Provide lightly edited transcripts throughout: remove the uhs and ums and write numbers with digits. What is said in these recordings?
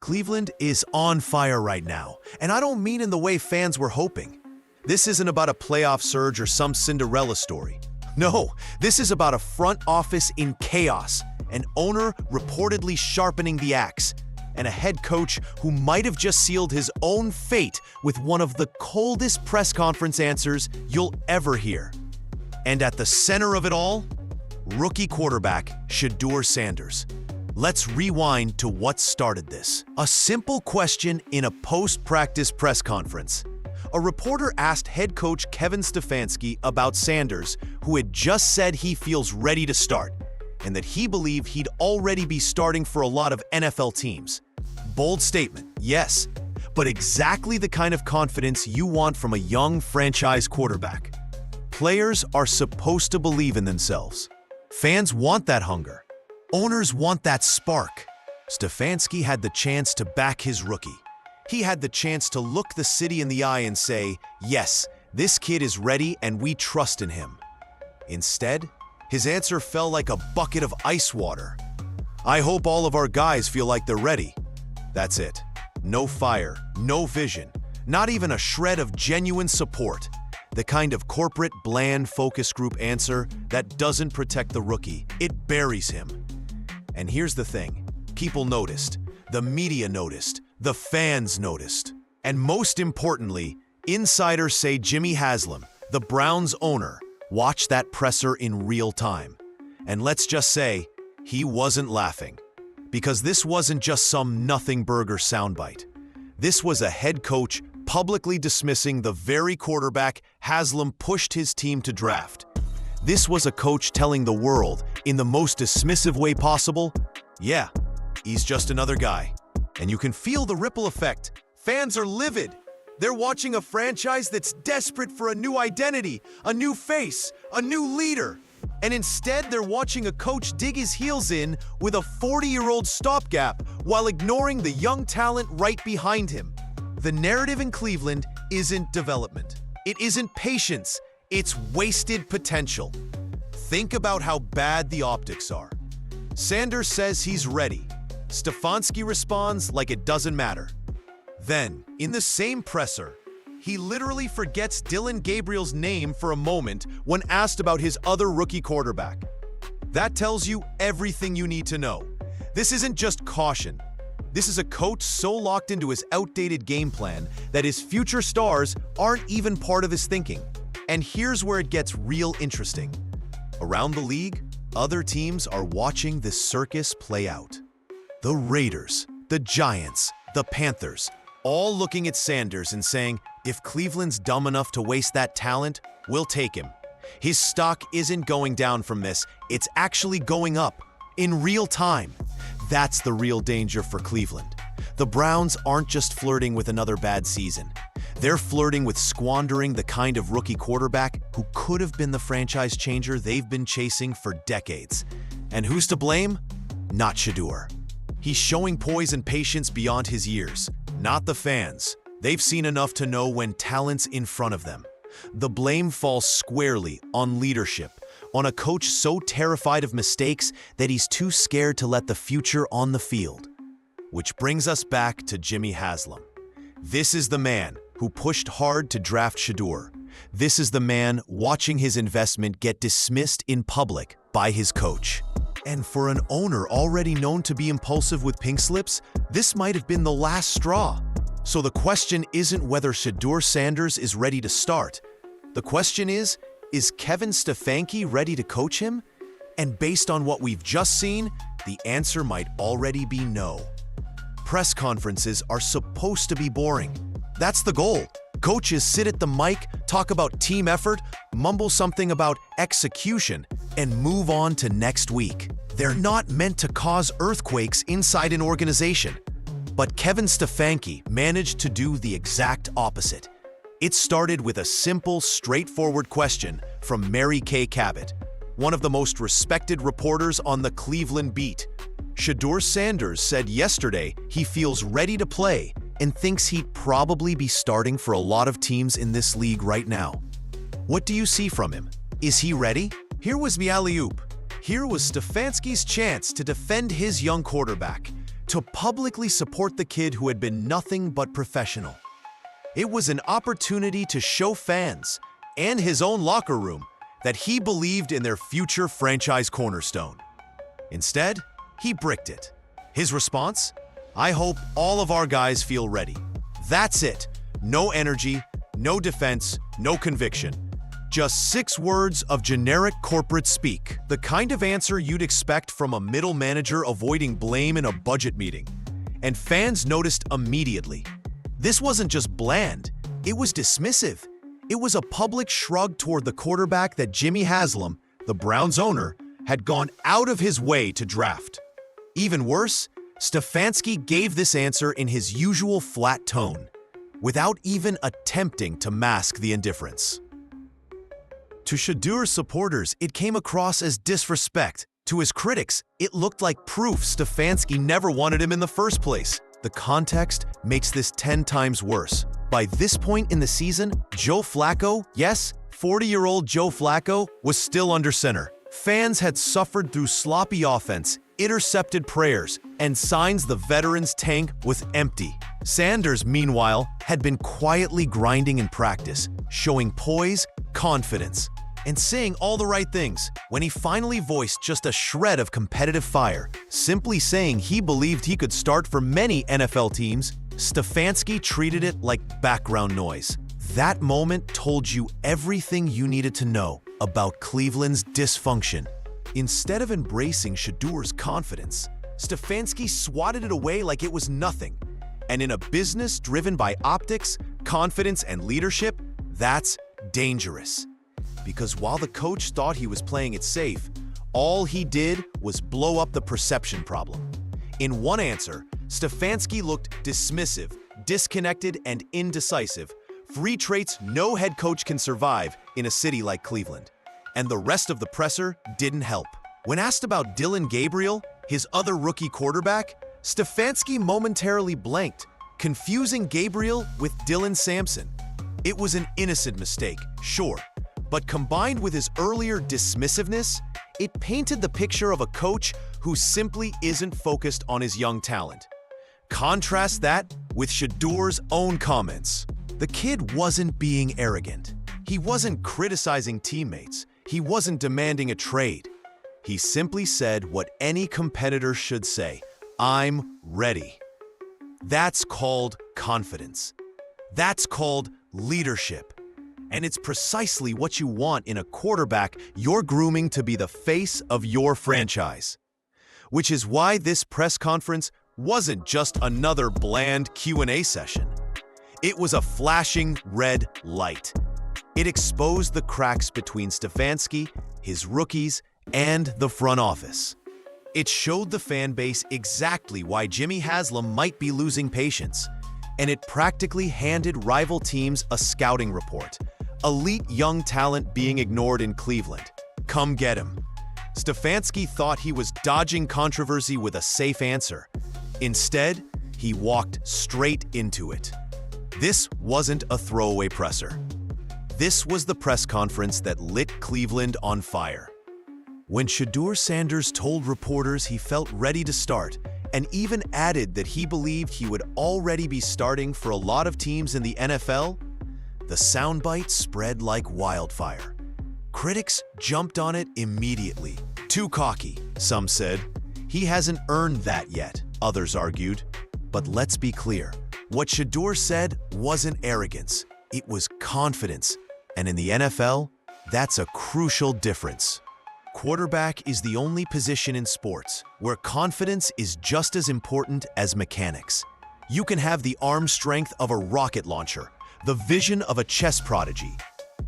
Cleveland is on fire right now, and I don't mean in the way fans were hoping. This isn't about a playoff surge or some Cinderella story. No, this is about a front office in chaos, an owner reportedly sharpening the axe, and a head coach who might have just sealed his own fate with one of the coldest press conference answers you'll ever hear. And at the center of it all, rookie quarterback Shedeur Sanders. Let's rewind to what started this. A simple question in a post-practice press conference. A reporter asked head coach Kevin Stefanski about Sanders, who had just said he feels ready to start, and that he believed he'd already be starting for a lot of NFL teams. Bold statement, yes, but exactly the kind of confidence you want from a young franchise quarterback. Players are supposed to believe in themselves. Fans want that hunger. Owners want that spark. Stefanski had the chance to back his rookie. He had the chance to look the city in the eye and say, yes, this kid is ready and we trust in him. Instead, his answer fell like a bucket of ice water. I hope all of our guys feel like they're ready. That's it. No fire, no vision, not even a shred of genuine support. The kind of corporate, bland focus group answer that doesn't protect the rookie. It buries him. And here's the thing. People noticed. The media noticed. The fans noticed. And most importantly, insiders say Jimmy Haslam, the Browns owner, watched that presser in real time. And let's just say, he wasn't laughing. Because this wasn't just some nothing burger soundbite. This was a head coach publicly dismissing the very quarterback Haslam pushed his team to draft. This was a coach telling the world, in the most dismissive way possible, yeah, he's just another guy. And you can feel the ripple effect. Fans are livid. They're watching a franchise that's desperate for a new identity, a new face, a new leader. And instead, they're watching a coach dig his heels in with a 40-year-old stopgap while ignoring the young talent right behind him. The narrative in Cleveland isn't development. It isn't patience. It's wasted potential. Think about how bad the optics are. Sanders says he's ready. Stefanski responds like it doesn't matter. Then, in the same presser, he literally forgets Dillon Gabriel's name for a moment when asked about his other rookie quarterback. That tells you everything you need to know. This isn't just caution. This is a coach so locked into his outdated game plan that his future stars aren't even part of his thinking. And here's where it gets real interesting. Around the league, other teams are watching this circus play out. The Raiders, the Giants, the Panthers, all looking at Sanders and saying, if Cleveland's dumb enough to waste that talent, we'll take him. His stock isn't going down from this, it's actually going up, in real time. That's the real danger for Cleveland. The Browns aren't just flirting with another bad season. They're flirting with squandering the kind of rookie quarterback who could have been the franchise changer they've been chasing for decades. And who's to blame? Not Shedeur. He's showing poise and patience beyond his years, not the fans. They've seen enough to know when talent's in front of them. The blame falls squarely on leadership, on a coach so terrified of mistakes that he's too scared to let the future on the field. Which brings us back to Jimmy Haslam. This is the man who pushed hard to draft Shedeur. This is the man watching his investment get dismissed in public by his coach. And for an owner already known to be impulsive with pink slips, this might have been the last straw. So the question isn't whether Shedeur Sanders is ready to start. The question is Kevin Stefanski ready to coach him? And based on what we've just seen, the answer might already be no. Press conferences are supposed to be boring. That's the goal. Coaches sit at the mic, talk about team effort, mumble something about execution, and move on to next week. They're not meant to cause earthquakes inside an organization. But Kevin Stefanski managed to do the exact opposite. It started with a simple, straightforward question from Mary Kay Cabot, one of the most respected reporters on the Cleveland beat. Shedeur Sanders said yesterday he feels ready to play and thinks he'd probably be starting for a lot of teams in this league right now. What do you see from him? Is he ready? Here was the alley-oop. Here was Stefanski's chance to defend his young quarterback, to publicly support the kid who had been nothing but professional. It was an opportunity to show fans and his own locker room that he believed in their future franchise cornerstone. Instead, he bricked it. His response? "I hope all of our guys feel ready." That's it. No energy, no defense, no conviction. Just 6 words of generic corporate speak, the kind of answer you'd expect from a middle manager avoiding blame in a budget meeting. And fans noticed immediately. This wasn't just bland, it was dismissive. It was a public shrug toward the quarterback that Jimmy Haslam, the Browns owner, had gone out of his way to draft. Even worse, Stefanski gave this answer in his usual flat tone, without even attempting to mask the indifference. To Shedeur supporters, it came across as disrespect. To his critics, it looked like proof Stefanski never wanted him in the first place. The context makes this 10 times worse. By this point in the season, Joe Flacco, yes, 40-year-old Joe Flacco, was still under center. Fans had suffered through sloppy offense, intercepted prayers, and signs the veteran's tank was empty. Sanders, meanwhile, had been quietly grinding in practice, showing poise, confidence, and saying all the right things. When he finally voiced just a shred of competitive fire, simply saying he believed he could start for many NFL teams, Stefanski treated it like background noise. That moment told you everything you needed to know about Cleveland's dysfunction. Instead of embracing Shedeur's confidence, Stefanski swatted it away like it was nothing. And in a business driven by optics, confidence, and leadership, that's dangerous. Because while the coach thought he was playing it safe, all he did was blow up the perception problem. In one answer, Stefanski looked dismissive, disconnected, and indecisive, 3 traits no head coach can survive in a city like Cleveland. And the rest of the presser didn't help. When asked about Dillon Gabriel, his other rookie quarterback, Stefanski momentarily blanked, confusing Gabriel with Dylan Sampson. It was an innocent mistake, sure, but combined with his earlier dismissiveness, it painted the picture of a coach who simply isn't focused on his young talent. Contrast that with Shedeur's own comments. The kid wasn't being arrogant. He wasn't criticizing teammates. He wasn't demanding a trade. He simply said what any competitor should say: "I'm ready." That's called confidence. That's called leadership. And it's precisely what you want in a quarterback you're grooming to be the face of your franchise. Which is why this press conference wasn't just another bland Q&A session. It was a flashing red light. It exposed the cracks between Stefanski, his rookies, and the front office. It showed the fan base exactly why Jimmy Haslam might be losing patience, and it practically handed rival teams a scouting report. Elite young talent being ignored in Cleveland. Come get him. Stefanski thought he was dodging controversy with a safe answer. Instead, he walked straight into it. This wasn't a throwaway presser. This was the press conference that lit Cleveland on fire. When Shedeur Sanders told reporters he felt ready to start, and even added that he believed he would already be starting for a lot of teams in the NFL, the soundbite spread like wildfire. Critics jumped on it immediately. Too cocky, some said. He hasn't earned that yet, others argued. But let's be clear, what Shedeur said wasn't arrogance, it was confidence. And in the NFL, that's a crucial difference. Quarterback is the only position in sports where confidence is just as important as mechanics. You can have the arm strength of a rocket launcher, the vision of a chess prodigy,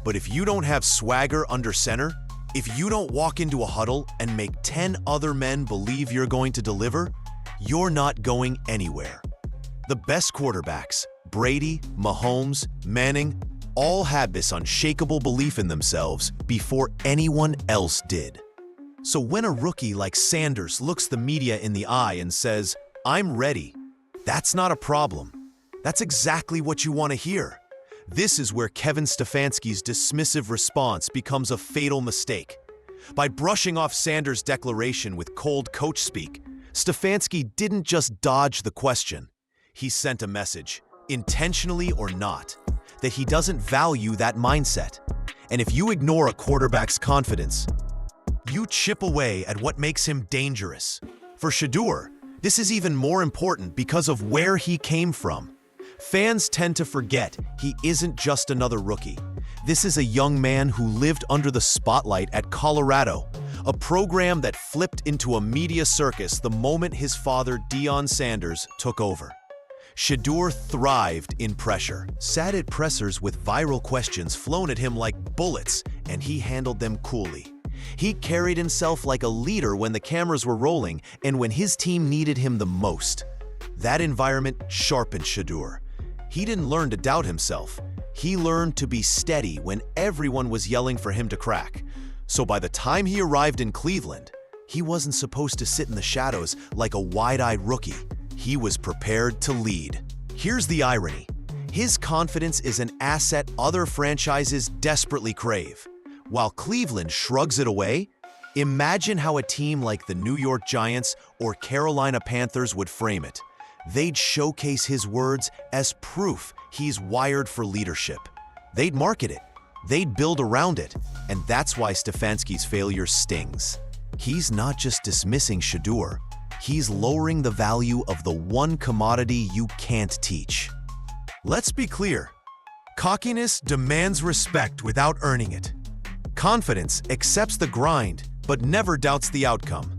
but if you don't have swagger under center, if you don't walk into a huddle and make 10 other men believe you're going to deliver, you're not going anywhere. The best quarterbacks, Brady, Mahomes, Manning, all had this unshakable belief in themselves before anyone else did. So when a rookie like Sanders looks the media in the eye and says, "I'm ready," that's not a problem. That's exactly what you want to hear. This is where Kevin Stefanski's dismissive response becomes a fatal mistake. By brushing off Sanders' declaration with cold coach speak, Stefanski didn't just dodge the question. He sent a message, intentionally or not, that he doesn't value that mindset. And if you ignore a quarterback's confidence, you chip away at what makes him dangerous. For Shedeur, this is even more important because of where he came from. Fans tend to forget he isn't just another rookie. This is a young man who lived under the spotlight at Colorado, a program that flipped into a media circus the moment his father, Shedeur Sanders, took over. Shedeur thrived in pressure, sat at pressers with viral questions flown at him like bullets, and he handled them coolly. He carried himself like a leader when the cameras were rolling and when his team needed him the most. That environment sharpened Shedeur. He didn't learn to doubt himself. He learned to be steady when everyone was yelling for him to crack. So by the time he arrived in Cleveland, he wasn't supposed to sit in the shadows like a wide-eyed rookie. He was prepared to lead. Here's the irony. His confidence is an asset other franchises desperately crave. While Cleveland shrugs it away, imagine how a team like the New York Giants or Carolina Panthers would frame it. They'd showcase his words as proof he's wired for leadership. They'd market it. They'd build around it. And that's why Stefanski's failure stings. He's not just dismissing Shedeur. He's lowering the value of the one commodity you can't teach. Let's be clear. Cockiness demands respect without earning it. Confidence accepts the grind, but never doubts the outcome.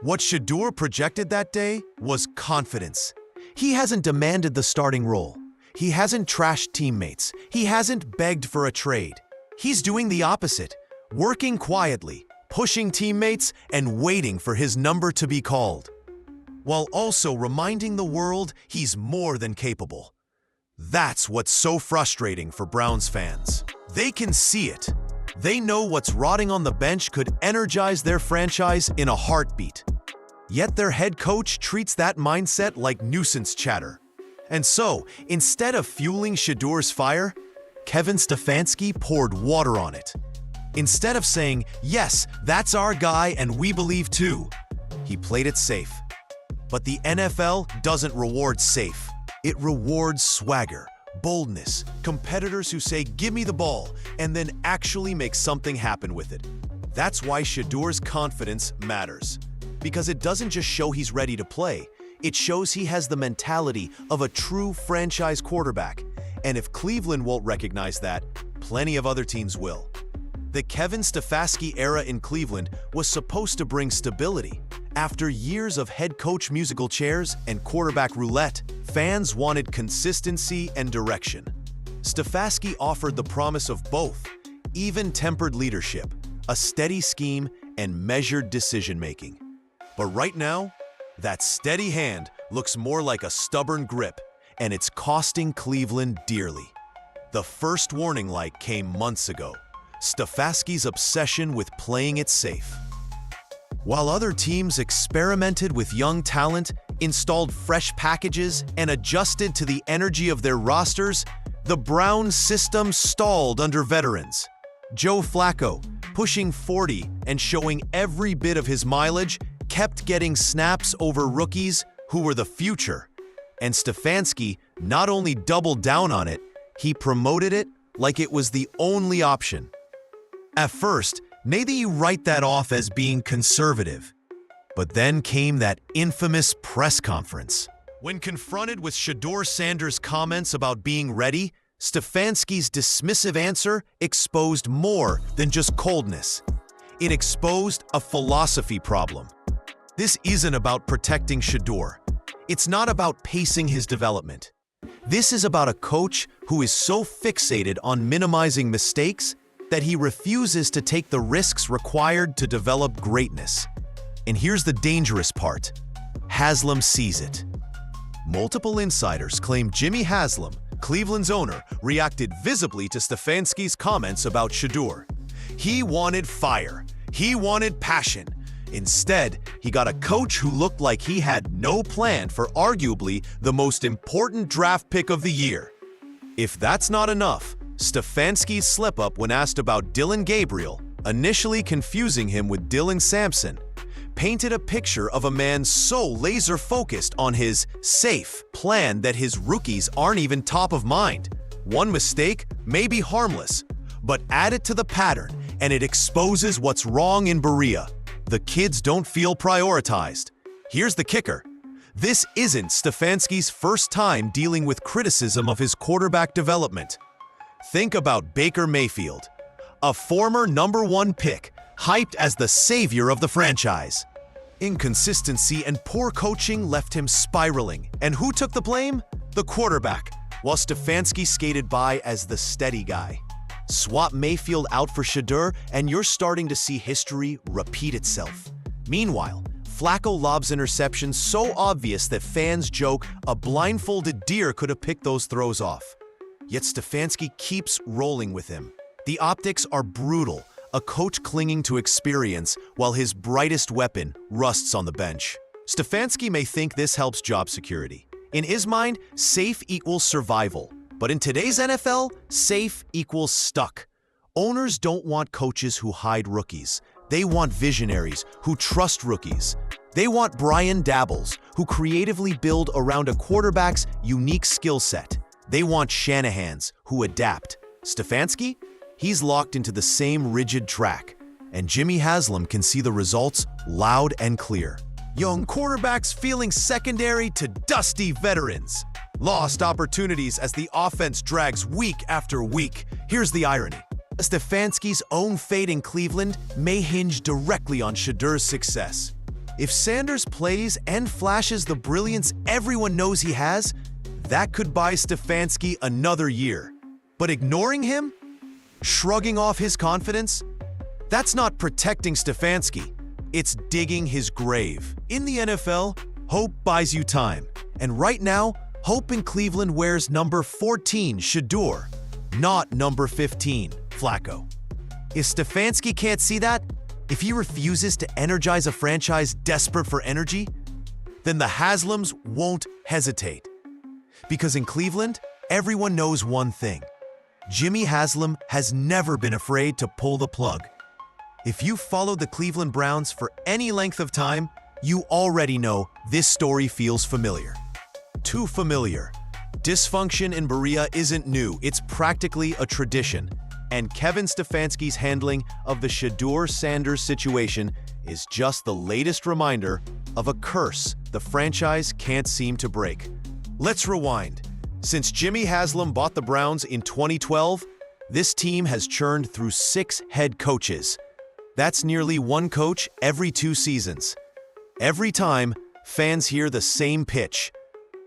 What Shedeur projected that day was confidence. He hasn't demanded the starting role. He hasn't trashed teammates. He hasn't begged for a trade. He's doing the opposite, working quietly, pushing teammates, and waiting for his number to be called, while also reminding the world he's more than capable. That's what's so frustrating for Browns fans. They can see it. They know what's rotting on the bench could energize their franchise in a heartbeat. Yet their head coach treats that mindset like nuisance chatter. And so, instead of fueling Shedeur's fire, Kevin Stefanski poured water on it. Instead of saying, "Yes, that's our guy and we believe too," he played it safe. But the NFL doesn't reward safe. It rewards swagger, boldness, competitors who say, "Give me the ball," and then actually make something happen with it. That's why Shedeur's confidence matters. Because it doesn't just show he's ready to play, it shows he has the mentality of a true franchise quarterback. And if Cleveland won't recognize that, plenty of other teams will. The Kevin Stefanski era in Cleveland was supposed to bring stability. After years of head coach musical chairs and quarterback roulette, fans wanted consistency and direction. Stefanski offered the promise of both, even-tempered leadership, a steady scheme, and measured decision-making. But right now, that steady hand looks more like a stubborn grip, and it's costing Cleveland dearly. The first warning light came months ago: Stefanski's obsession with playing it safe. While other teams experimented with young talent, installed fresh packages, and adjusted to the energy of their rosters, the Browns system stalled under veterans. Joe Flacco, pushing 40 and showing every bit of his mileage, kept getting snaps over rookies who were the future. And Stefanski not only doubled down on it, he promoted it like it was the only option. At first, maybe you write that off as being conservative. But then came that infamous press conference. When confronted with Shedeur Sanders' comments about being ready, Stefanski's dismissive answer exposed more than just coldness. It exposed a philosophy problem. This isn't about protecting Shedeur. It's not about pacing his development. This is about a coach who is so fixated on minimizing mistakes that he refuses to take the risks required to develop greatness. And here's the dangerous part. Haslam sees it. Multiple insiders claim Jimmy Haslam, Cleveland's owner, reacted visibly to Stefanski's comments about Shedeur. He wanted fire. He wanted passion. Instead, he got a coach who looked like he had no plan for arguably the most important draft pick of the year. If that's not enough, Stefanski's slip-up when asked about Dillon Gabriel, initially confusing him with Dylan Sampson, painted a picture of a man so laser-focused on his safe plan that his rookies aren't even top of mind. One mistake may be harmless, but add it to the pattern and it exposes what's wrong in Berea. The kids don't feel prioritized. Here's the kicker. This isn't Stefanski's first time dealing with criticism of his quarterback development. Think about Baker Mayfield, a former #1 pick, hyped as the savior of the franchise. Inconsistency and poor coaching left him spiraling. And who took the blame? The quarterback, while Stefanski skated by as the steady guy. Swap Mayfield out for Shedeur, and you're starting to see history repeat itself. Meanwhile, Flacco lobs interceptions so obvious that fans joke a blindfolded deer could have picked those throws off. Yet Stefanski keeps rolling with him. The optics are brutal, a coach clinging to experience while his brightest weapon rusts on the bench. Stefanski may think this helps job security. In his mind, safe equals survival. But in today's NFL, safe equals stuck. Owners don't want coaches who hide rookies. They want visionaries who trust rookies. They want Brian Dabbles, who creatively build around a quarterback's unique skill set. They want Shanahans who adapt. Stefanski? He's locked into the same rigid track. And Jimmy Haslam can see the results loud and clear. Young quarterbacks feeling secondary to dusty veterans. Lost opportunities as the offense drags week after week. Here's the irony. Stefanski's own fate in Cleveland may hinge directly on Shedeur's success. If Sanders plays and flashes the brilliance everyone knows he has, that could buy Stefanski another year. But ignoring him? Shrugging off his confidence? That's not protecting Stefanski. It's digging his grave. In the NFL, hope buys you time. And right now, hope in Cleveland wears number 14, Shedeur, not number 15, Flacco. If Stefanski can't see that, if he refuses to energize a franchise desperate for energy, then the Haslams won't hesitate. Because in Cleveland, everyone knows one thing. Jimmy Haslam has never been afraid to pull the plug. If you followed the Cleveland Browns for any length of time, you already know this story feels familiar. Too familiar. Dysfunction in Berea isn't new, it's practically a tradition. And Kevin Stefanski's handling of the Shedeur Sanders situation is just the latest reminder of a curse the franchise can't seem to break. Let's rewind. Since Jimmy Haslam bought the Browns in 2012, this team has churned through 6 head coaches. That's nearly one coach every 2 seasons. Every time, fans hear the same pitch.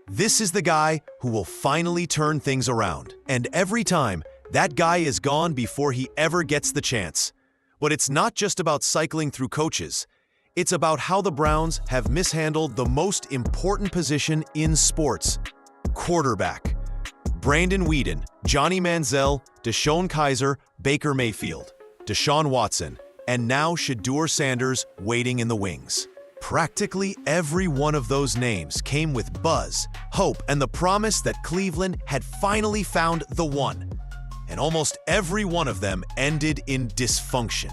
This is the guy who will finally turn things around. And every time, that guy is gone before he ever gets the chance. But it's not just about cycling through coaches. It's about how the Browns have mishandled the most important position in sports: quarterback. Brandon Weeden, Johnny Manziel, Deshaun Kaiser, Baker Mayfield, Deshaun Watson, and now Shedeur Sanders waiting in the wings. Practically every one of those names came with buzz, hope, and the promise that Cleveland had finally found the one. And almost every one of them ended in dysfunction.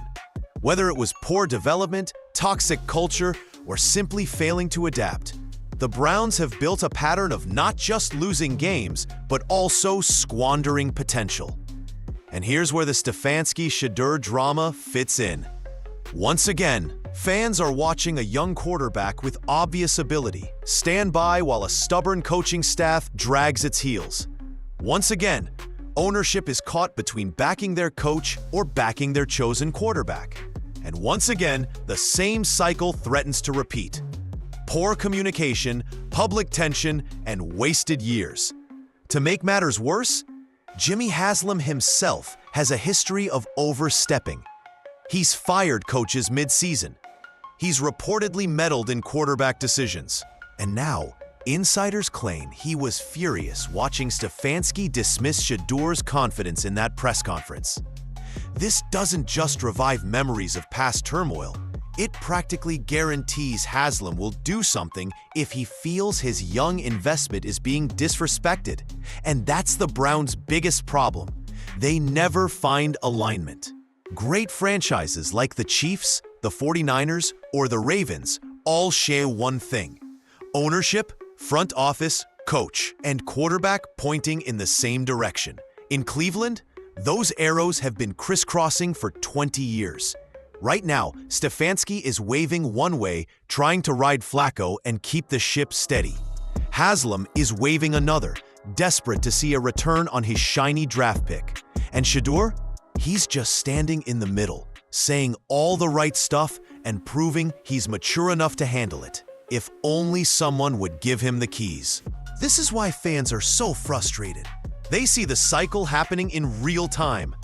Whether it was poor development, toxic culture, or simply failing to adapt, the Browns have built a pattern of not just losing games, but also squandering potential. And here's where the Stefanski-Shedeur drama fits in. Once again, fans are watching a young quarterback with obvious ability stand by while a stubborn coaching staff drags its heels. Once again, ownership is caught between backing their coach or backing their chosen quarterback. And once again, the same cycle threatens to repeat. Poor communication, public tension, and wasted years. To make matters worse, Jimmy Haslam himself has a history of overstepping. He's fired coaches mid-season. He's reportedly meddled in quarterback decisions. And now, insiders claim he was furious watching Stefanski dismiss Shedeur's confidence in that press conference. This doesn't just revive memories of past turmoil. It practically guarantees Haslam will do something if he feels his young investment is being disrespected. And that's the Browns' biggest problem. They never find alignment. Great franchises like the Chiefs, the 49ers, or the Ravens all share one thing: ownership, front office, coach, and quarterback pointing in the same direction. In Cleveland, those arrows have been crisscrossing for 20 years. Right now, Stefanski is waving one way, trying to ride Flacco and keep the ship steady. Haslam is waving another, desperate to see a return on his shiny draft pick. And Shedeur? He's just standing in the middle, saying all the right stuff and proving he's mature enough to handle it. If only someone would give him the keys. This is why fans are so frustrated. They see the cycle happening in real time.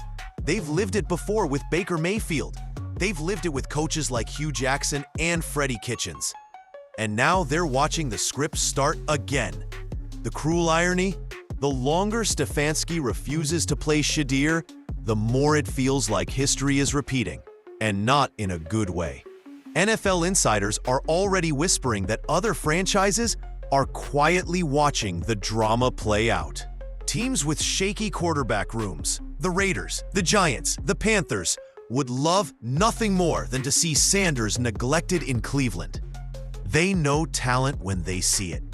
They've lived it before with Baker Mayfield. They've lived it with coaches like Hugh Jackson and Freddie Kitchens. And now they're watching the script start again. The cruel irony? The longer Stefanski refuses to play Shedeur, the more it feels like history is repeating, and not in a good way. NFL insiders are already whispering that other franchises are quietly watching the drama play out. Teams with shaky quarterback rooms, the Raiders, the Giants, the Panthers, would love nothing more than to see Sanders neglected in Cleveland. They know talent when they see it.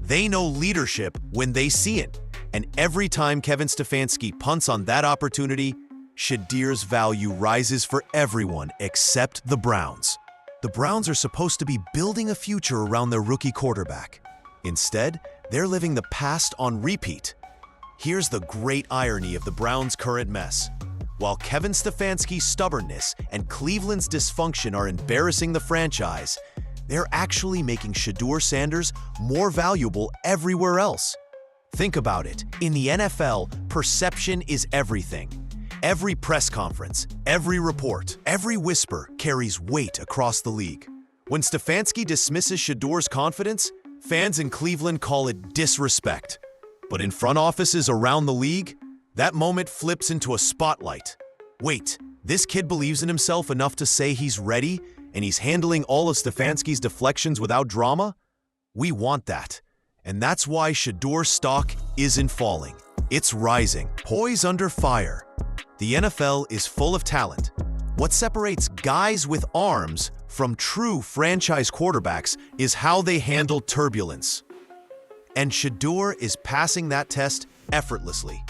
They know leadership when they see it. And every time Kevin Stefanski punts on that opportunity, Shedeur's value rises for everyone except the Browns. The Browns are supposed to be building a future around their rookie quarterback. Instead, they're living the past on repeat. Here's the great irony of the Browns' current mess. While Kevin Stefanski's stubbornness and Cleveland's dysfunction are embarrassing the franchise, they're actually making Shedeur Sanders more valuable everywhere else. Think about it. In the NFL, perception is everything. Every press conference, every report, every whisper carries weight across the league. When Stefanski dismisses Shedeur's confidence, fans in Cleveland call it disrespect. But in front offices around the league, that moment flips into a spotlight. Wait, this kid believes in himself enough to say he's ready and he's handling all of Stefanski's deflections without drama? We want that. And that's why Shedeur's stock isn't falling. It's rising, poised under fire. The NFL is full of talent. What separates guys with arms from true franchise quarterbacks is how they handle turbulence. And Shedeur is passing that test effortlessly.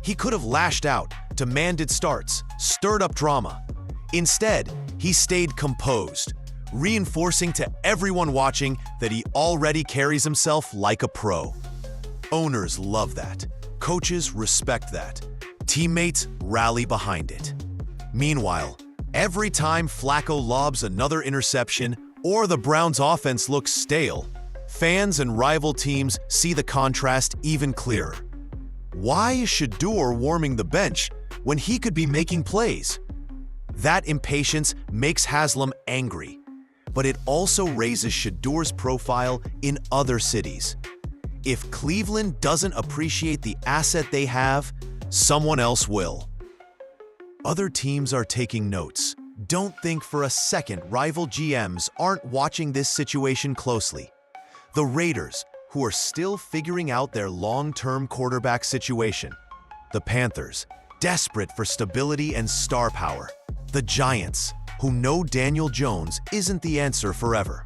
He could have lashed out, demanded starts, stirred up drama. Instead, he stayed composed, reinforcing to everyone watching that he already carries himself like a pro. Owners love that. Coaches respect that. Teammates rally behind it. Meanwhile, every time Flacco lobs another interception or the Browns' offense looks stale, fans and rival teams see the contrast even clearer. Why is Shedeur warming the bench when he could be making plays? That impatience makes Haslam angry, but it also raises Shedeur's profile in other cities. If Cleveland doesn't appreciate the asset they have, someone else will. Other teams are taking notes. Don't think for a second rival GMs aren't watching this situation closely. The Raiders, who are still figuring out their long-term quarterback situation. The Panthers, desperate for stability and star power. The Giants, who know Daniel Jones isn't the answer forever.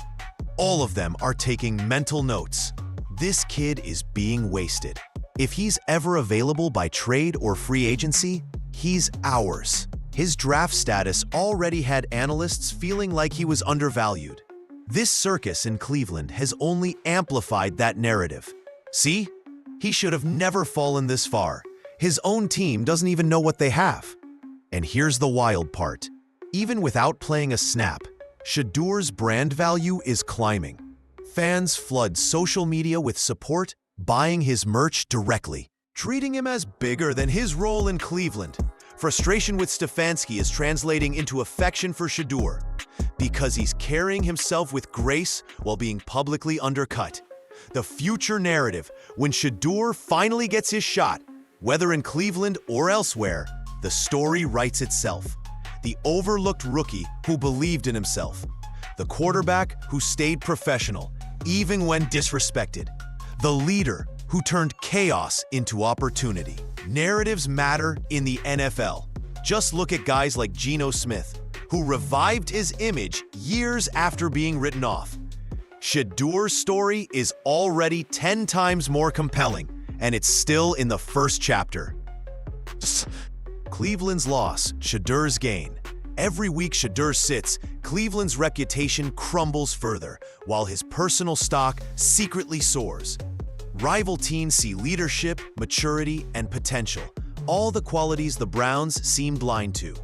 All of them are taking mental notes. This kid is being wasted. If he's ever available by trade or free agency, he's ours. His draft status already had analysts feeling like he was undervalued. This circus in Cleveland has only amplified that narrative. See? He should have never fallen this far. His own team doesn't even know what they have. And here's the wild part. Even without playing a snap, Shedeur's brand value is climbing. Fans flood social media with support, buying his merch directly, treating him as bigger than his role in Cleveland. Frustration with Stefanski is translating into affection for Shedeur, because he's carrying himself with grace while being publicly undercut. The future narrative, when Shedeur finally gets his shot, whether in Cleveland or elsewhere, the story writes itself. The overlooked rookie who believed in himself. The quarterback who stayed professional, even when disrespected. The leader who turned chaos into opportunity. Narratives matter in the NFL. Just look at guys like Geno Smith, who revived his image years after being written off. Shedeur's story is already 10 times more compelling, and it's still in the first chapter. Cleveland's loss, Shedeur's gain. Every week Shedeur sits, Cleveland's reputation crumbles further, while his personal stock secretly soars. Rival teams see leadership, maturity, and potential, all the qualities the Browns seem blind to.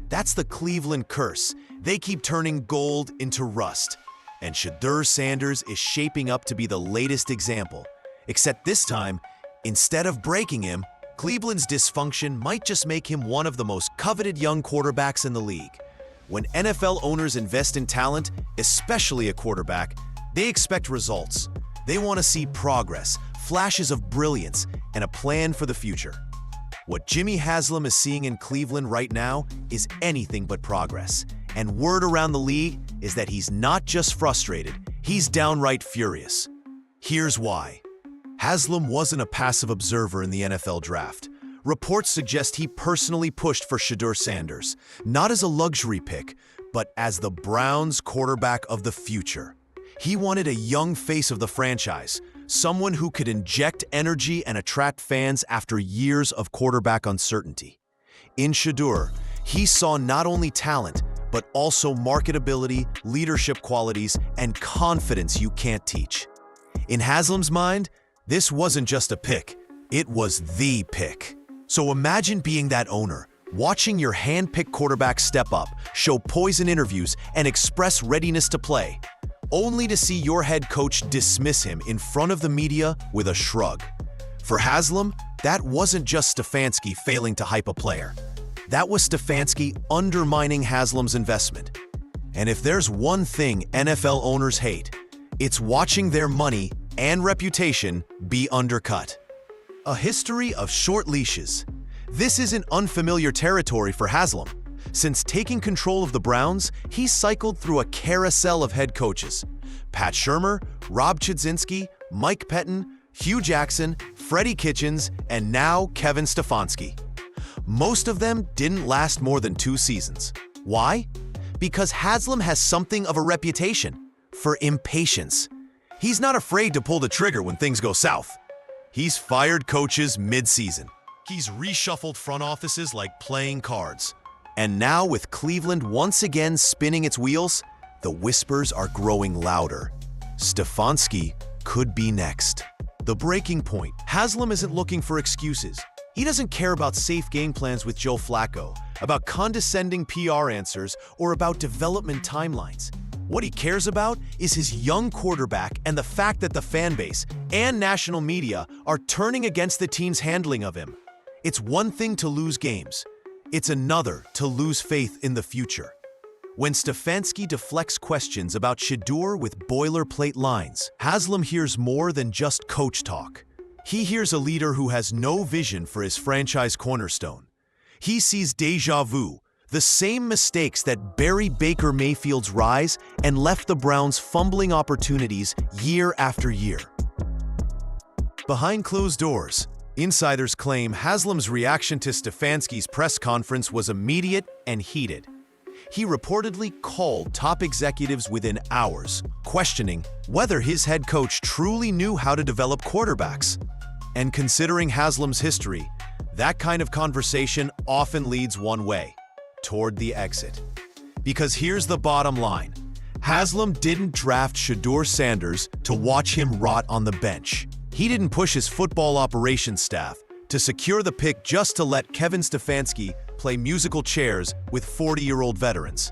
That's the Cleveland curse. They keep turning gold into rust. And Shedeur Sanders is shaping up to be the latest example. Except this time, instead of breaking him, Cleveland's dysfunction might just make him one of the most coveted young quarterbacks in the league. When NFL owners invest in talent, especially a quarterback, they expect results. They want to see progress, flashes of brilliance, and a plan for the future. What Jimmy Haslam is seeing in Cleveland right now is anything but progress. And word around the league is that he's not just frustrated, he's downright furious. Here's why. Haslam wasn't a passive observer in the NFL draft. Reports suggest he personally pushed for Shedeur Sanders, not as a luxury pick, but as the Browns' quarterback of the future. He wanted a young face of the franchise, someone who could inject energy and attract fans after years of quarterback uncertainty. In Shedeur, he saw not only talent, but also marketability, leadership qualities, and confidence you can't teach. In Haslam's mind, this wasn't just a pick, it was the pick. So imagine being that owner, watching your hand-picked quarterback step up, show poise in interviews, and express readiness to play, only to see your head coach dismiss him in front of the media with a shrug. For Haslam, that wasn't just Stefanski failing to hype a player. That was Stefanski undermining Haslam's investment. And if there's one thing NFL owners hate, it's watching their money and reputation be undercut. A history of short leashes. This isn't unfamiliar territory for Haslam. Since taking control of the Browns, he's cycled through a carousel of head coaches. Pat Shurmur, Rob Chudzinski, Mike Pettin, Hugh Jackson, Freddie Kitchens, and now Kevin Stefanski. Most of them didn't last more than 2 seasons. Why? Because Haslam has something of a reputation for impatience. He's not afraid to pull the trigger when things go south. He's fired coaches mid-season. He's reshuffled front offices like playing cards. And now with Cleveland once again spinning its wheels, the whispers are growing louder. Stefanski could be next. The breaking point. Haslam isn't looking for excuses. He doesn't care about safe game plans with Joe Flacco, about condescending PR answers, or about development timelines. What he cares about is his young quarterback and the fact that the fan base and national media are turning against the team's handling of him. It's one thing to lose games. It's another to lose faith in the future. When Stefanski deflects questions about Shedeur with boilerplate lines, Haslam hears more than just coach talk. He hears a leader who has no vision for his franchise cornerstone. He sees déjà vu, the same mistakes that buried Baker Mayfield's rise and left the Browns fumbling opportunities year after year. Behind closed doors, insiders claim Haslam's reaction to Stefanski's press conference was immediate and heated. He reportedly called top executives within hours, questioning whether his head coach truly knew how to develop quarterbacks. And considering Haslam's history, that kind of conversation often leads one way, toward the exit. Because here's the bottom line. Haslam didn't draft Shedeur Sanders to watch him rot on the bench. He didn't push his football operations staff to secure the pick just to let Kevin Stefanski play musical chairs with 40-year-old veterans.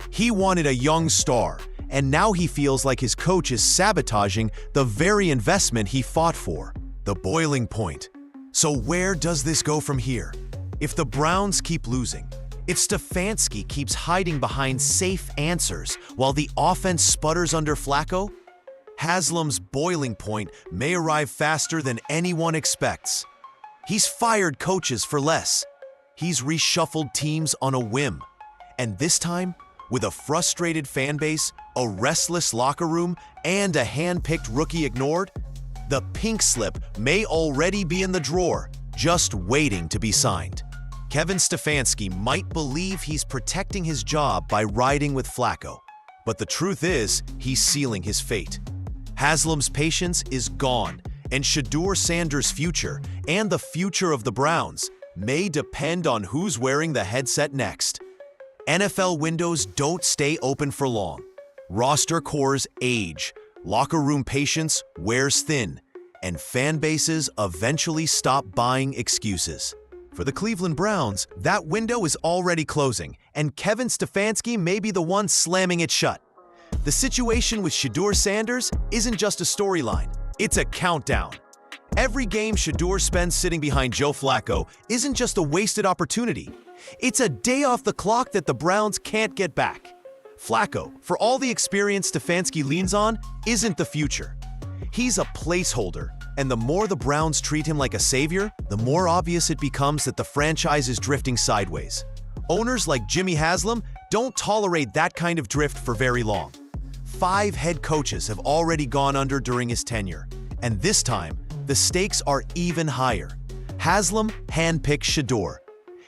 He wanted a young star, and now he feels like his coach is sabotaging the very investment he fought for. The boiling point. So where does this go from here? If the Browns keep losing, if Stefanski keeps hiding behind safe answers while the offense sputters under Flacco, Haslam's boiling point may arrive faster than anyone expects. He's fired coaches for less. He's reshuffled teams on a whim. And this time, with a frustrated fan base, a restless locker room, and a hand-picked rookie ignored, the pink slip may already be in the drawer, just waiting to be signed. Kevin Stefanski might believe he's protecting his job by riding with Flacco, but the truth is he's sealing his fate. Haslam's patience is gone, and Shedeur Sanders' future and the future of the Browns may depend on who's wearing the headset next. NFL windows don't stay open for long. Roster cores age, locker room patience wears thin, and fan bases eventually stop buying excuses. For the Cleveland Browns, that window is already closing, and Kevin Stefanski may be the one slamming it shut. The situation with Shedeur Sanders isn't just a storyline, it's a countdown. Every game Shedeur spends sitting behind Joe Flacco isn't just a wasted opportunity. It's a day off the clock that the Browns can't get back. Flacco, for all the experience Stefanski leans on, isn't the future. He's a placeholder, and the more the Browns treat him like a savior, the more obvious it becomes that the franchise is drifting sideways. Owners like Jimmy Haslam don't tolerate that kind of drift for very long. 5 head coaches have already gone under during his tenure, and this time, the stakes are even higher. Haslam handpicked Shedeur.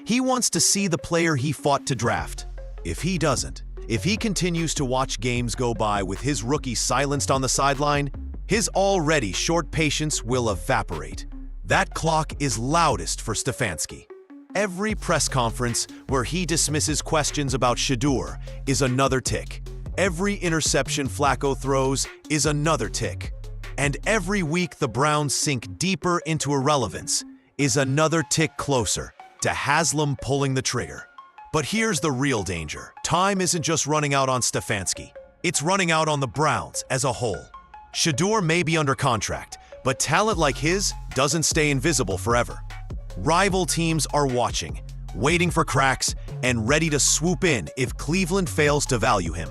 He wants to see the player he fought to draft. If he doesn't, if he continues to watch games go by with his rookie silenced on the sideline, his already short patience will evaporate. That clock is loudest for Stefanski. Every press conference where he dismisses questions about Shedeur is another tick. Every interception Flacco throws is another tick. And every week the Browns sink deeper into irrelevance is another tick closer to Haslam pulling the trigger. But here's the real danger. Time isn't just running out on Stefanski. It's running out on the Browns as a whole. Shedeur may be under contract, but talent like his doesn't stay invisible forever. Rival teams are watching, waiting for cracks, and ready to swoop in if Cleveland fails to value him.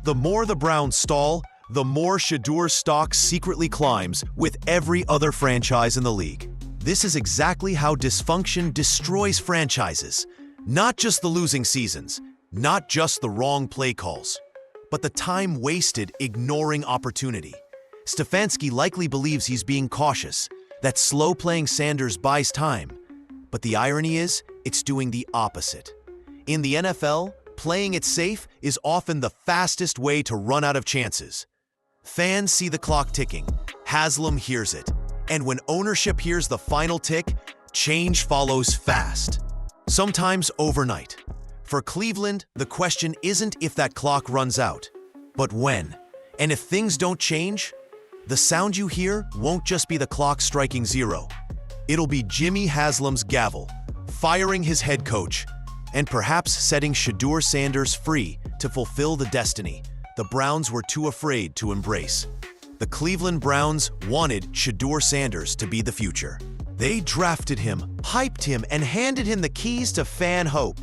The more the Browns stall, the more Shedeur's stock secretly climbs with every other franchise in the league. This is exactly how dysfunction destroys franchises. Not just the losing seasons, not just the wrong play calls, but the time wasted ignoring opportunity. Stefanski likely believes he's being cautious, that slow-playing Sanders buys time. But the irony is, it's doing the opposite. In the NFL, playing it safe is often the fastest way to run out of chances. Fans see the clock ticking, Haslam hears it, and when ownership hears the final tick, change follows fast. Sometimes overnight. For Cleveland, the question isn't if that clock runs out, but when. And if things don't change, the sound you hear won't just be the clock striking zero. It'll be Jimmy Haslam's gavel, firing his head coach, and perhaps setting Shedeur Sanders free to fulfill the destiny the Browns were too afraid to embrace. The Cleveland Browns wanted Shedeur Sanders to be the future. They drafted him, hyped him, and handed him the keys to fan hope.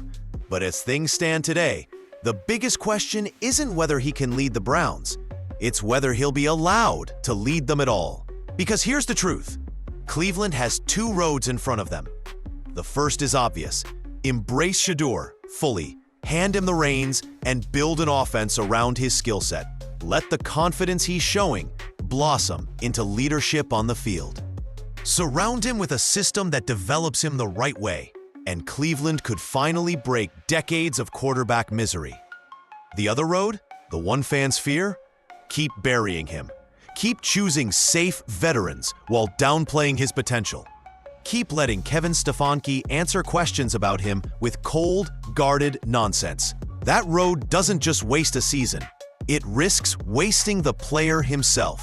But as things stand today, the biggest question isn't whether he can lead the Browns. It's whether he'll be allowed to lead them at all. Because here's the truth. Cleveland has 2 roads in front of them. The first is obvious. Embrace Shedeur fully, hand him the reins, and build an offense around his skill set. Let the confidence he's showing blossom into leadership on the field. Surround him with a system that develops him the right way, and Cleveland could finally break decades of quarterback misery. The other road, the one fans fear? Keep burying him. Keep choosing safe veterans while downplaying his potential. Keep letting Kevin Stefanski answer questions about him with cold, guarded nonsense. That road doesn't just waste a season. It risks wasting the player himself.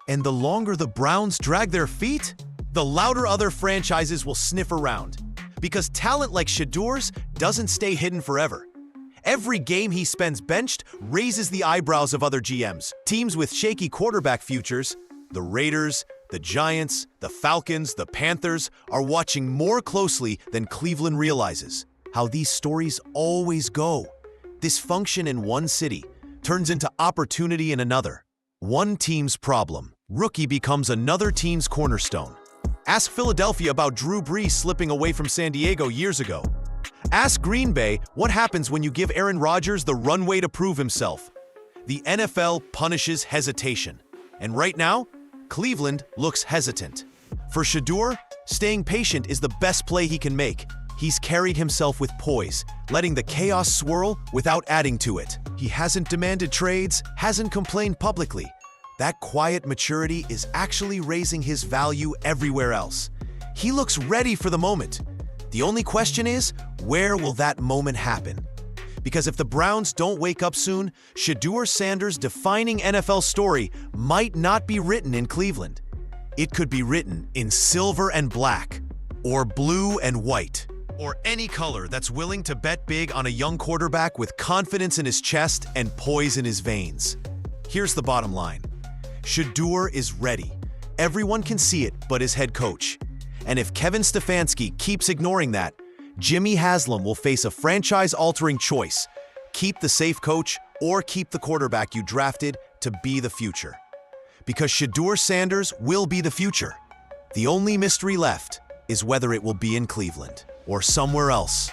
And the longer the Browns drag their feet, the louder other franchises will sniff around. Because talent like Shedeur's doesn't stay hidden forever. Every game he spends benched raises the eyebrows of other GMs. Teams with shaky quarterback futures, the Raiders, the Giants, the Falcons, the Panthers, are watching more closely than Cleveland realizes. How these stories always go. Dysfunction in one city turns into opportunity in another. One team's problem, rookie becomes another team's cornerstone. Ask Philadelphia about Drew Brees slipping away from San Diego years ago. Ask Green Bay what happens when you give Aaron Rodgers the runway to prove himself. The NFL punishes hesitation. And right now, Cleveland looks hesitant. For Shedeur, staying patient is the best play he can make. He's carried himself with poise, letting the chaos swirl without adding to it. He hasn't demanded trades, hasn't complained publicly. That quiet maturity is actually raising his value everywhere else. He looks ready for the moment. The only question is, where will that moment happen? Because if the Browns don't wake up soon, Shedeur Sanders' defining NFL story might not be written in Cleveland. It could be written in silver and black, or blue and white, or any color that's willing to bet big on a young quarterback with confidence in his chest and poise in his veins. Here's the bottom line. Shedeur is ready. Everyone can see it but his head coach. And if Kevin Stefanski keeps ignoring that, Jimmy Haslam will face a franchise-altering choice: keep the safe coach or keep the quarterback you drafted to be the future. Because Shedeur Sanders will be the future. The only mystery left is whether it will be in Cleveland or somewhere else.